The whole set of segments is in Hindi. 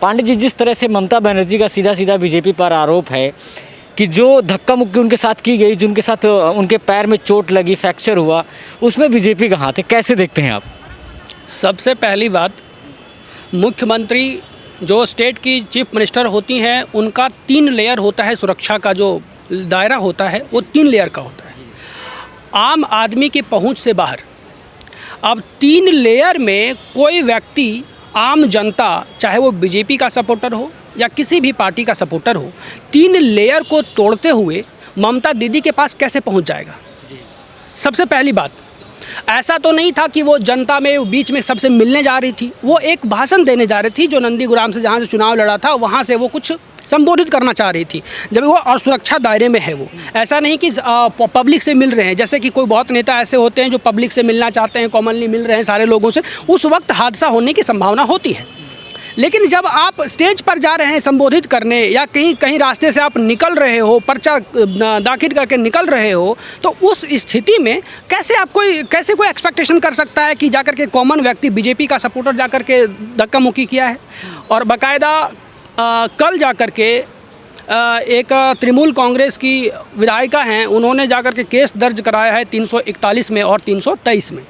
पांडे जी, जिस तरह से ममता बनर्जी का सीधा सीधा बीजेपी पर आरोप है कि जो धक्का मुक्की उनके साथ की गई, जिनके साथ उनके पैर में चोट लगी, फ्रैक्चर हुआ, उसमें बीजेपी का हाथ है, कैसे देखते हैं आप? सबसे पहली बात, मुख्यमंत्री जो स्टेट की चीफ मिनिस्टर होती हैं उनका 3 लेयर होता है, सुरक्षा का जो दायरा होता है वो 3 लेयर का होता है, आम आदमी की पहुंच से बाहर। अब 3 लेयर में कोई व्यक्ति, आम जनता, चाहे वो बीजेपी का सपोर्टर हो या किसी भी पार्टी का सपोर्टर हो, 3 लेयर को तोड़ते हुए ममता दीदी के पास कैसे पहुंच जाएगा? सबसे पहली बात, ऐसा तो नहीं था कि वो जनता में बीच में सबसे मिलने जा रही थी, वो एक भाषण देने जा रही थी जो नंदीग्राम से, जहाँ से चुनाव लड़ा था वहाँ से वो कुछ संबोधित करना चाह रही थी, जब वो असुरक्षा दायरे में है। वो ऐसा नहीं कि पब्लिक से मिल रहे हैं, जैसे कि कोई बहुत नेता ऐसे होते हैं जो पब्लिक से मिलना चाहते हैं, कॉमनली मिल रहे हैं सारे लोगों से, उस वक्त हादसा होने की संभावना होती है। लेकिन जब आप स्टेज पर जा रहे हैं संबोधित करने, या कहीं कहीं रास्ते से आप निकल रहे हो, पर्चा दाखिल करके निकल रहे हो, तो उस स्थिति में कैसे कोई एक्सपेक्टेशन कर सकता है कि जाकर के कॉमन व्यक्ति, बीजेपी का सपोर्टर जाकर के धक्का मुक्की किया है? और बाकायदा कल जाकर के एक तृणमूल कांग्रेस की विधायिका हैं, उन्होंने जाकर के केस दर्ज कराया है 341 में और 323 में।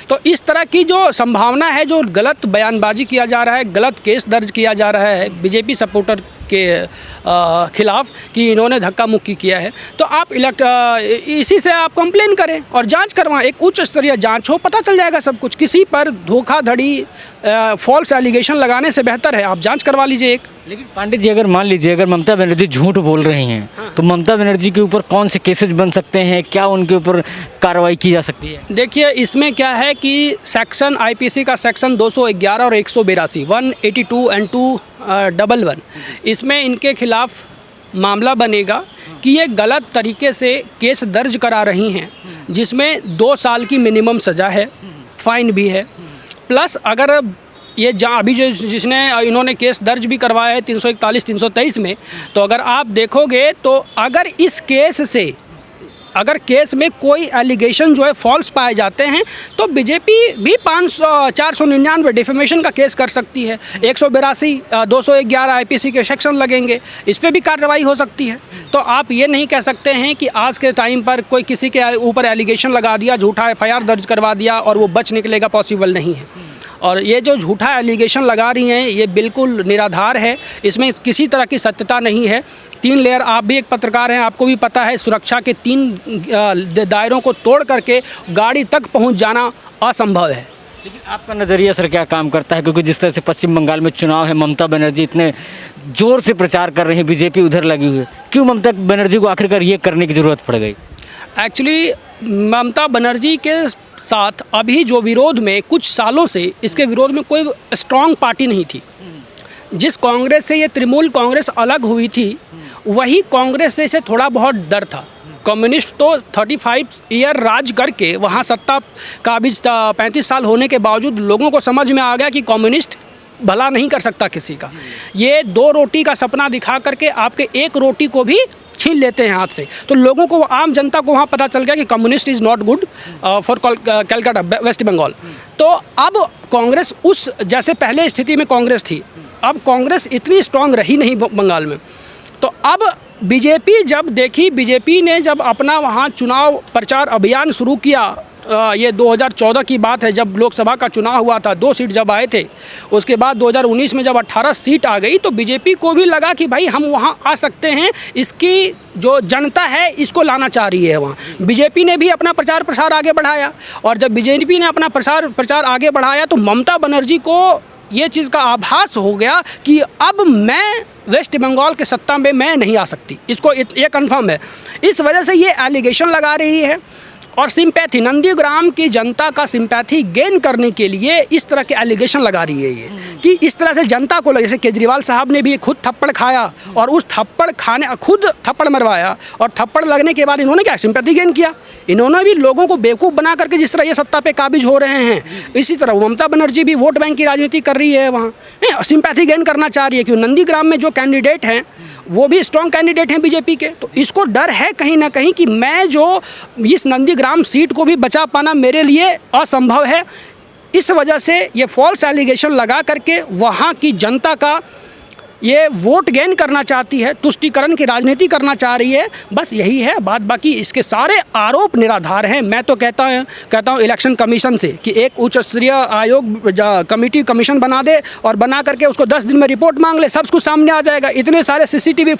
तो इस तरह की जो संभावना है, जो गलत बयानबाजी किया जा रहा है, गलत केस दर्ज किया जा रहा है बीजेपी सपोर्टर के खिलाफ कि इन्होंने धक्का मुक्की किया है, तो आप इसी से आप कंप्लेन करें और जांच करवाएं, एक उच्च स्तरीय जांच हो, पता चल जाएगा सब कुछ। किसी पर धोखाधड़ी, फॉल्स एलिगेशन लगाने से बेहतर है आप जांच करवा लीजिए एक। लेकिन पांडित जी, अगर मान लीजिए अगर ममता बनर्जी झूठ बोल रही हैं, तो ममता बनर्जी के ऊपर कौन से केसेस बन सकते हैं? क्या उनके ऊपर कार्रवाई की जा सकती है? देखिए, इसमें क्या है कि सेक्शन आईपीसी का सेक्शन 211 और 182, 182 एंड 211, इसमें इनके खिलाफ मामला बनेगा कि ये गलत तरीके से केस दर्ज करा रही हैं, जिसमें 2 साल की मिनिमम सज़ा है, फाइन भी है, प्लस अगर ये अभी जिसने इन्होंने केस दर्ज भी करवाया है 341, 323 में, तो अगर आप देखोगे तो अगर केस में कोई एलिगेशन जो है फॉल्स पाए जाते हैं, तो बीजेपी भी 499 डिफेमेशन का केस कर सकती है, 182, 211 आईपीसी के सेक्शन लगेंगे, इस पर भी कार्रवाई हो सकती है। तो आप ये नहीं कह सकते हैं कि आज के टाइम पर कोई किसी के ऊपर एलिगेशन लगा दिया, झूठा FIR दर्ज करवा दिया और वो बच निकलेगा, पॉसिबल नहीं है। और ये जो झूठा एलिगेशन लगा रही हैं, ये बिल्कुल निराधार है, इसमें किसी तरह की सत्यता नहीं है। 3 लेयर, आप भी एक पत्रकार हैं, आपको भी पता है, सुरक्षा के 3 दायरों को तोड़ करके गाड़ी तक पहुंच जाना असंभव है। लेकिन आपका नज़रिया सर क्या काम करता है? क्योंकि जिस तरह से पश्चिम बंगाल में चुनाव है, ममता बनर्जी इतने ज़ोर से प्रचार कर रही है, बीजेपी उधर लगी हुई है, क्यों ममता बनर्जी को आखिरकार ये करने की ज़रूरत पड़ गई? एक्चुअली ममता बनर्जी के साथ अभी जो विरोध में कुछ सालों से इसके विरोध में कोई स्ट्रांग पार्टी नहीं थी। जिस कांग्रेस से ये तृणमूल कांग्रेस अलग हुई थी, वही कांग्रेस से इसे थोड़ा बहुत डर था। कम्युनिस्ट तो 35 ईयर राज करके वहाँ सत्ता का भी 35 साल होने के बावजूद लोगों को समझ में आ गया कि कम्युनिस्ट भला नहीं कर सकता किसी का। ये 2 रोटी का सपना दिखा करके आपके 1 रोटी को भी छीन लेते हैं हाथ से। तो लोगों को, आम जनता को वहाँ पता चल गया कि communist is not good for Calcutta, West Bengal. तो अब कांग्रेस उस जैसे पहले स्थिति में कांग्रेस थी, अब कांग्रेस इतनी स्ट्रांग रही नहीं बंगाल में। तो अब बीजेपी ने जब अपना वहाँ चुनाव प्रचार अभियान शुरू किया, ये 2014 की बात है, जब लोकसभा का चुनाव हुआ था, 2 सीट जब आए थे, उसके बाद 2019 में जब 18 सीट आ गई, तो बीजेपी को भी लगा कि भाई हम वहाँ आ सकते हैं, इसकी जो जनता है इसको लाना चाह रही है वहाँ। बीजेपी ने भी अपना प्रचार प्रसार आगे बढ़ाया, और जब बीजेपी ने अपना प्रचार आगे बढ़ाया तो ममता बनर्जी को ये चीज़ का आभास हो गया कि अब मैं वेस्ट बंगाल के सत्ता में मैं नहीं आ सकती, इसको ये कन्फर्म है। इस वजह से ये एलिगेशन लगा रही है और सिंपैथी, नंदीग्राम की जनता का सिंपैथी गेन करने के लिए इस तरह के एलिगेशन लगा रही है ये, कि इस तरह से जनता को, जैसे केजरीवाल साहब ने भी खुद थप्पड़ खाया और उस खुद थप्पड़ मरवाया, और थप्पड़ लगने के बाद इन्होंने क्या सिंपैथी गेन किया, इन्होंने भी लोगों को बेवकूफ़ बना करके जिस तरह ये सत्ता पे काबिज हो रहे हैं, इसी तरह ममता बनर्जी भी वोट बैंक की राजनीति कर रही है, वहाँ सिंपैथी गेन करना चाह रही है। क्यों? नंदीग्राम में जो कैंडिडेट हैं वो भी स्ट्रॉन्ग कैंडिडेट हैं बीजेपी के, तो इसको डर है कहीं ना कहीं कि मैं जो इस नंदीग्राम सीट को भी बचा पाना मेरे लिए असंभव है। इस वजह से ये फॉल्स एलिगेशन लगा करके वहाँ की जनता का ये वोट गेन करना चाहती है, तुष्टीकरण की राजनीति करना चाह रही है, बस यही है बात। बाकी इसके सारे आरोप निराधार हैं। मैं तो कहता हूँ इलेक्शन कमीशन से कि एक उच्च स्तरीय आयोग कमीशन बना दे और बना करके उसको 10 दिन में रिपोर्ट मांग ले, सब कुछ सामने आ जाएगा। इतने सारे सीसीटीवी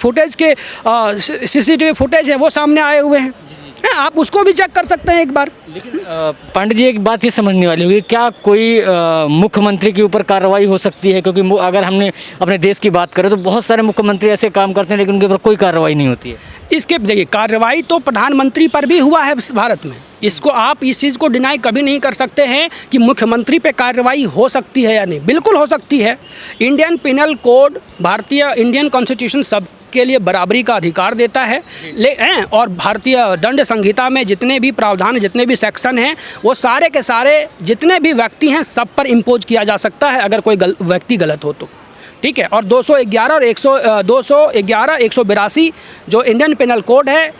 फुटेज हैं वो सामने आए हुए हैं, आप उसको भी चेक कर सकते हैं एक बार। लेकिन पंडित जी, एक बात ये समझने वाली होगी, क्या कोई मुख्यमंत्री के ऊपर कार्रवाई हो सकती है? क्योंकि अगर हमने अपने देश की बात करें तो बहुत सारे मुख्यमंत्री ऐसे काम करते हैं लेकिन उनके ऊपर कोई कार्रवाई नहीं होती है। इसके देखिए, कार्रवाई तो प्रधानमंत्री पर भी हुआ है भारत में। इसको आप इस चीज़ को डिनाई कभी नहीं कर सकते हैं कि मुख्यमंत्री पे कार्रवाई हो सकती है या नहीं, बिल्कुल हो सकती है। इंडियन पिनल कोड, भारतीय इंडियन कॉन्स्टिट्यूशन सब के लिए बराबरी का अधिकार देता है और भारतीय दंड संहिता में जितने भी प्रावधान, जितने भी सेक्शन हैं, वो सारे के सारे जितने भी व्यक्ति हैं सब पर इम्पोज किया जा सकता है अगर कोई व्यक्ति गलत हो तो, ठीक है। और 211 और 182 जो इंडियन पिनल कोड है,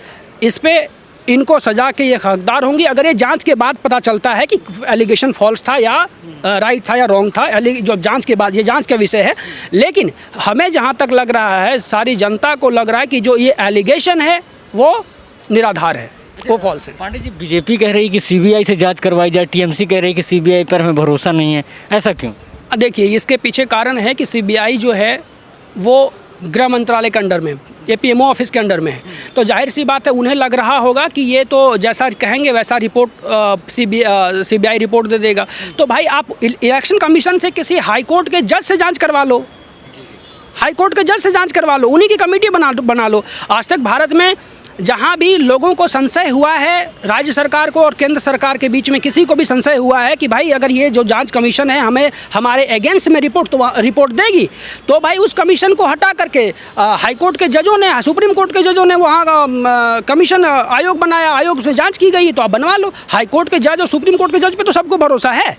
इस पे इनको सजा के ये हकदार होंगी अगर ये जांच के बाद पता चलता है कि एलिगेशन फॉल्स था या राइट था या रॉन्ग था। जो जांच के बाद, ये जांच का विषय है। लेकिन हमें जहां तक लग रहा है, सारी जनता को लग रहा है कि जो ये एलिगेशन है वो निराधार है, वो फॉल्स है। पांडे जी, बीजेपी कह रही है कि सीबीआई से जांच करवाई जाए, टीएमसी कह रही है कि सीबीआई पर हमें भरोसा नहीं है, ऐसा क्यों? देखिए, इसके पीछे कारण है कि सीबीआई जो है वो गृह मंत्रालय के अंडर में, एपीएमओ ऑफिस के अंडर में है। तो जाहिर सी बात है, उन्हें लग रहा होगा कि ये तो जैसा कहेंगे वैसा रिपोर्ट सीबीआई रिपोर्ट दे देगा। तो भाई, आप इलेक्शन कमीशन से किसी हाई कोर्ट के जज से जांच करवा लो, हाई कोर्ट के जज से जांच करवा लो, उन्हीं की कमेटी बना लो। आज तक भारत में जहाँ भी लोगों को संशय हुआ है, राज्य सरकार को और केंद्र सरकार के बीच में किसी को भी संशय हुआ है कि भाई अगर ये जो जांच कमीशन है हमें हमारे अगेंस्ट में रिपोर्ट देगी, तो भाई उस कमीशन को हटा करके हाई कोर्ट के जजों ने, सुप्रीम कोर्ट के जजों ने वहाँ कमीशन आयोग बनाया, आयोग में जाँच की गई, तो आप बनवा लो। हाई कोर्ट के जज और सुप्रीम कोर्ट के जज पे तो सबको भरोसा है,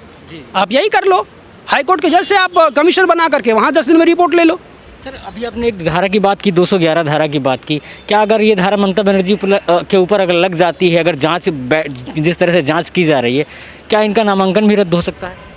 आप यही कर लो। हाई कोर्ट के जज से आप कमीशन बना करके वहाँ 10 दिन में रिपोर्ट ले लो। सर, अभी आपने एक धारा की बात की, 211 धारा की बात की, क्या अगर ये धारा ममता बनर्जी के ऊपर अगर लग जाती है, अगर जांच जिस तरह से जांच की जा रही है, क्या इनका नामांकन भी रद्द हो सकता है?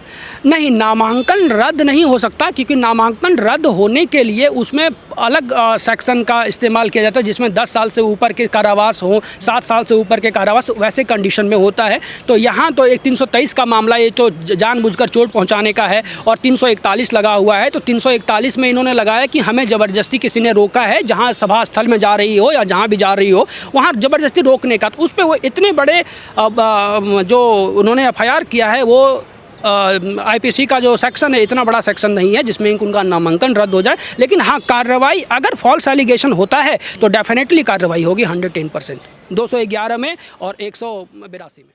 नहीं, नामांकन रद्द नहीं हो सकता, क्योंकि नामांकन रद्द होने के लिए उसमें अलग सेक्शन का इस्तेमाल किया जाता है जिसमें 10 साल से ऊपर के कारावास हो, 7 साल से ऊपर के कारावास, वैसे कंडीशन में होता है। तो यहाँ तो एक 323 का मामला, ये तो जानबूझकर चोट पहुँचाने का है, और 341 लगा हुआ है। तो 341 में इन्होंने लगाया कि हमें ज़बरदस्ती किसी ने रोका है, जहाँ सभा स्थल में जा रही हो या जहाँ भी जा रही हो वहाँ ज़बरदस्ती रोकने का। तो उस पर वो इतने बड़े जो उन्होंने FIR किया है, वो IPC का जो सेक्शन है, इतना बड़ा सेक्शन नहीं है जिसमें उनका नामांकन रद्द हो जाए। लेकिन हाँ, कार्रवाई अगर फॉल्स एलिगेशन होता है तो डेफिनेटली कार्रवाई होगी 110%, 211 में और 182 में।